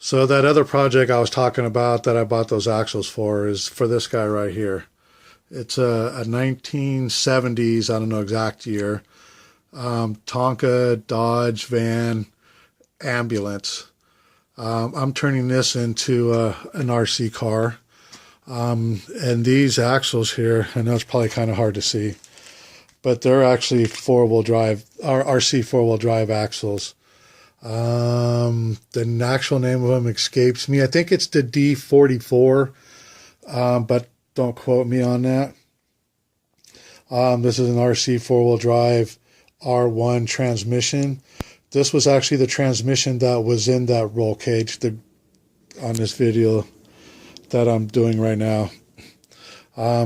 So that other project I was talking about that I bought those axles for is for this guy right here. It's a 1970's, I don't know exact year, Tonka Dodge van ambulance. I'm turning this into an RC car. And these axles here, I know it's probably kind of hard to see, but they're actually four-wheel drive, RC four-wheel drive axles. The actual name of them escapes me. I think it's the D44, but don't quote me on that. This is an RC four-wheel drive R1 transmission. This was actually the transmission that was in that roll cage on this video that I'm doing right now.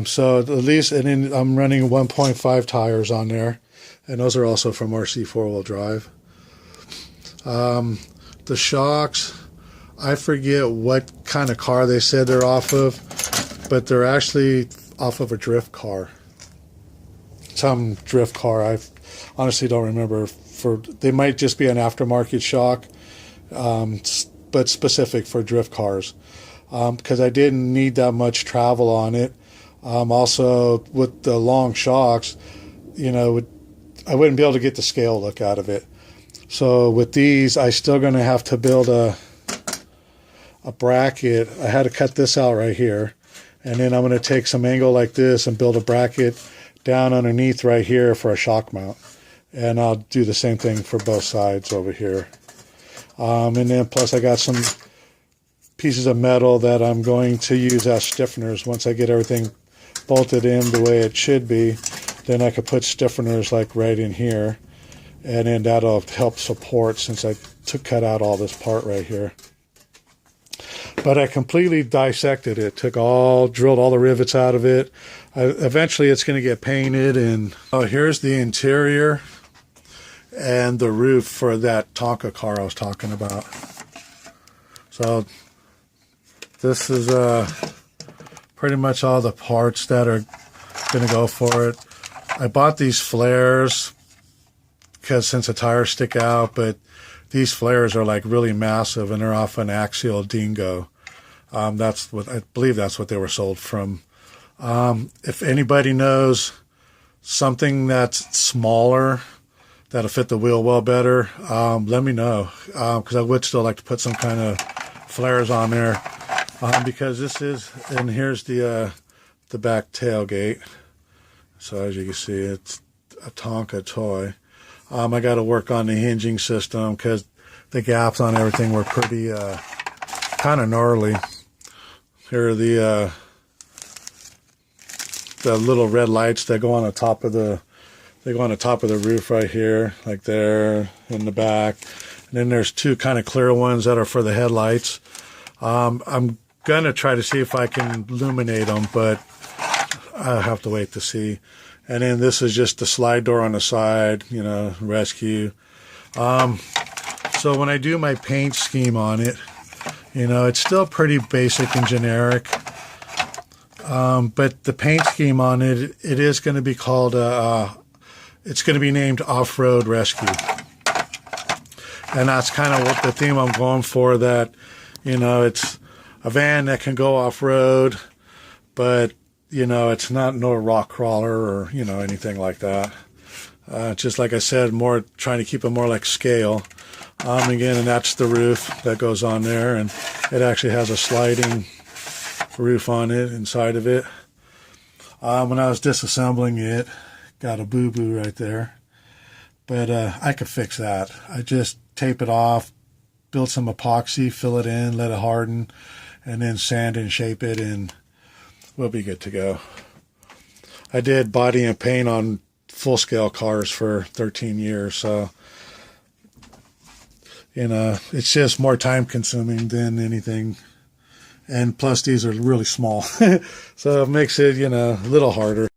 So at least, and then I'm running 1.5 tires on there, and those are also from RC four-wheel drive. The shocks, I forget what kind of car they said they're off of, but they're actually off of a drift car. Some drift car. I honestly don't remember. They might just be an aftermarket shock, but specific for drift cars, because I didn't need that much travel on it. Also, with the long shocks, I wouldn't be able to get the scale look out of it. So with these, I still going to have to build a bracket. I had to cut this out right here, and then I'm going to take some angle like this and build a bracket down underneath right here for a shock mount. And I'll do the same thing for both sides over here. And then plus I got some pieces of metal that I'm going to use as stiffeners. Once I get everything bolted in the way it should be, then I could put stiffeners like right in here. And then that'll help support, since I cut out all this part right here. But I completely dissected it, drilled all the rivets out of it. Eventually it's going to get painted, and here's the interior and the roof for that Tonka car I was talking about. So this is pretty much all the parts that are going to go for it. I bought these flares because since the tires stick out, but these flares are like really massive, and they're off an axial dingo. I believe that's what they were sold from. If anybody knows something that's smaller that'll fit the wheel well better, let me know, because I would still like to put some kind of flares on there, because this is, and here's the back tailgate. So as you can see, it's a Tonka toy. I got to work on the hinging system because the gaps on everything were pretty kind of gnarly. Here are the little red lights that go on the top of the roof right here, like there in the back. And then there's two kind of clear ones that are for the headlights. I'm gonna try to see if I can illuminate them, but I'll have to wait to see. And then this is just the slide door on the side, rescue. So when I do my paint scheme on it, it's still pretty basic and generic. But the paint scheme on it is going to be called, it's going to be named Off-Road Rescue. And that's kind of what the theme I'm going for, that, it's a van that can go off-road, but, it's not no rock crawler or, anything like that. Just like I said, more trying to keep it more like scale. Again, and that's the roof that goes on there, and it actually has a sliding roof on it, inside of it. When I was disassembling it, got a boo-boo right there, but I could fix that. I just tape it off, build some epoxy, fill it in, let it harden, and then sand and shape it, and we'll be good to go. I did body and paint on full-scale cars for 13 years, so it's just more time consuming than anything. And plus these are really small. So it makes it, a little harder.